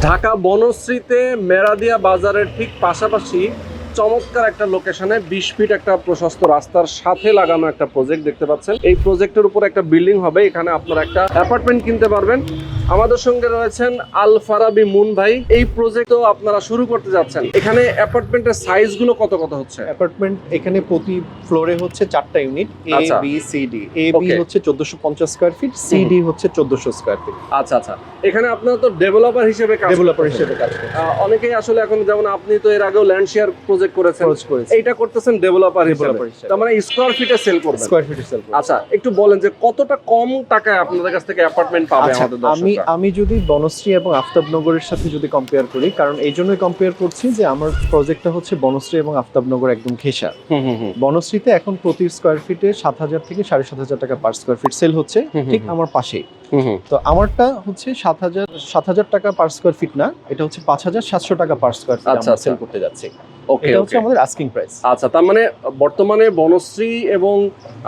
ঢাকা বনশ্রীতে মেরাদিয়া বাজারের ঠিক পাশাপাশি চমৎকার একটা লোকেশনে 20 ফিট একটা প্রশস্ত রাস্তার সাথে লাগানো একটা প্রজেক্ট দেখতে পাচ্ছেন। এই প্রজেক্টের উপর একটা বিল্ডিং হবে, এখানে আপনারা একটা অ্যাপার্টমেন্ট কিনতে পারবেন। আমাদের সঙ্গে রয়েছেন আল ফারাবি মুন ভাই। এই প্রজেক্টও আপনারা শুরু করতে যাচ্ছেন, এখানে অ্যাপার্টমেন্টের সাইজগুলো কত কত হচ্ছে? অ্যাপার্টমেন্ট এখানে প্রতি ফ্লোরে হচ্ছে 4টা ইউনিট, এ আচ্ছা। B C D. A B Okay. হচ্ছে 1450 স্কয়ার ফিট, সি ডি হচ্ছে 1400 স্কয়ার ফিট। আচ্ছা আচ্ছা, এখানে আপনারা তো ডেভেলপার হিসেবে কাজ ডেভেলপার করতেছেন। হিসেবে কাজ করছে। অনেকেই আসলে এখন, যেমন আপনি তো এর আগেও ল্যান্ড শেয়ার প্রজেক্ট করেছেন, খরচ করেছে এইটা করতেছেন ডেভেলপার হিসেবে। ডেভেলপার হিসেবে। তার মানে স্কয়ার ফিটে সেল করবেন। স্কয়ার ফিটে সেল করছে। আচ্ছা, একটু বলেন যে কতটা কম টাকায় আপনাদের কাছ থেকে অ্যাপার্টমেন্ট পাবে আচ্ছা, আমাদের দর্শকরা? আমি যদি বনশ্রী এবং আফতাবনগরের সাথে যদি কম্পেয়ার করি, কারণ এই জন্যই কম্পেয়ার করছি যে আমার প্রজেক্টটা হচ্ছে বনশ্রী এবং আফতাবনগর একদম ঘেঁষা। বনশ্রীতে এখন প্রতি স্কয়ার ফিটে 7,000 থেকে 7,500 টাকা পার স্কয়ার ফিট সেল হচ্ছে, ঠিক আমার পাশেই। তো আমারটা হচ্ছে 7,000 টাকা পার স্কয়ার ফিট না, এটা হচ্ছে 5,700 টাকা পার স্কয়ার ফিট আচ্ছা, আমরা সেল আচ্ছা। করতে যাচ্ছি। ওকে এটা ওকে। হচ্ছে আমাদের আস্কিং প্রাইস। আচ্ছা, তার মানে বর্তমানে বনশ্রী এবং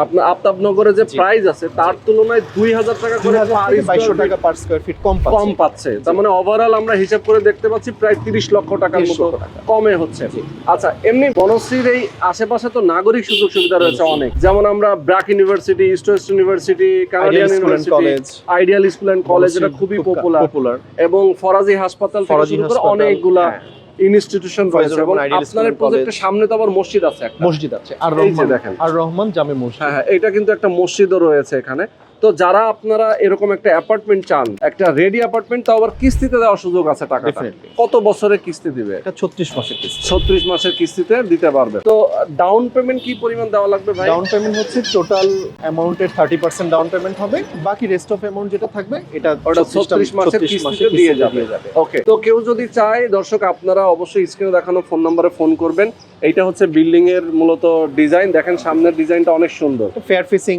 আপনার আফতাবনগরে যে জি। প্রাইস আছে তার তুলনায় 2,000 টাকা করে 2,000 পার থেকে স্কয়ার 2,200 ফিট টাকা পার স্কয়ার ফিট কম কম পাচ্ছে। তার মানে ওভারঅল আমরা হিসাব করে দেখতে পাচ্ছি প্রায় 30 লক্ষ টাকার 30 মতো লক্ষ টাকা। কমে হচ্ছে। জি। আচ্ছা, এমনি বনশ্রীর এই আশেপাশে তো নাগরিক সুযোগ সুবিধা রয়েছে অনেক, যেমন আমরা BRAC university, East West university, Canadian university, college, ideal school and college, এটা খুবই পপুলার, এবং ফরাজি হাসপাতাল থেকে ফরাজি শুরু করে হাসপাতাল, অনেকগুলা হ্যাঁ। ইনস্টিটিউশন রয়েছে। ফয়জুর এবং রহমান আইডিয়াল স্কুল আপনার এন্ড প্রজেক্টের কলেজ। সামনে তো আবার মসজিদ আছে একটা। মসজিদ আছে, আর এই যে রহমান দেখেন। আর রহমান জামে মসজিদ। হ্যাঁ হ্যাঁ, এটা কিন্তু একটা মসজিদও রয়েছে এখানে। তো যারা আপনারা এরকম একটা অ্যাপার্টমেন্ট চান, একটা রেডি অ্যাপার্টমেন্ট, তাও আবার কিস্তিতে দেওয়ার সুযোগ আছে টাকাটা। Definitely. কত বছরের কিস্তি দিবে? এটা 36 মাসের কিস্তি। 36 মাসের কিস্তিতে দিতে পারবে। তো ডাউন পেমেন্ট কি পরিমাণ দেওয়া লাগবে ভাই? ডাউন পেমেন্ট হচ্ছে টোটাল অ্যামাউন্টের 30% ডাউন পেমেন্ট হবে, বাকি রেস্ট অফ অ্যামাউন্ট যেটা থাকবে এটা ওটা 36 মাসের কিস্তিতে দিয়ে যাবে। ওকে, তো কেউ যদি চায়, দর্শক আপনারা অবশ্যই স্ক্রিনে দেখানো ফোন নম্বরে ফোন করবেন। এইটা হচ্ছে বিল্ডিং এর মূলত ডিজাইন, দেখেন সামনের ডিজাইনটা অনেক সুন্দর, ফেয়ার ফেসিং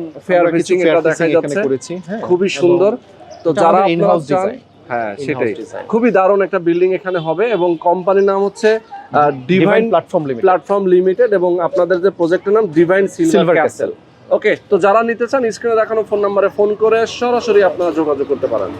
এটা দেখা যাচ্ছে, করেছি, হ্যাঁ, খুবই সুন্দর। তো এটা যারা আমাদের in-house চান, design। হ্যাঁ In-house সেটাই, design। খুবই দারুণ একটা বিল্ডিং এখানে হবে, এবং কোম্পানির নাম হচ্ছে ডিভাইন প্ল্যাটফর্ম লিমিটেড, এবং আপনাদের যে প্রজেক্টের নাম ডিভাইন সিলভার ক্যাসেল। ওকে, তো যারা নিতে চান স্ক্রিনে দেখানো ফোন নম্বরে ফোন করে সরাসরি আপনারা যোগাযোগ করতে পারেন।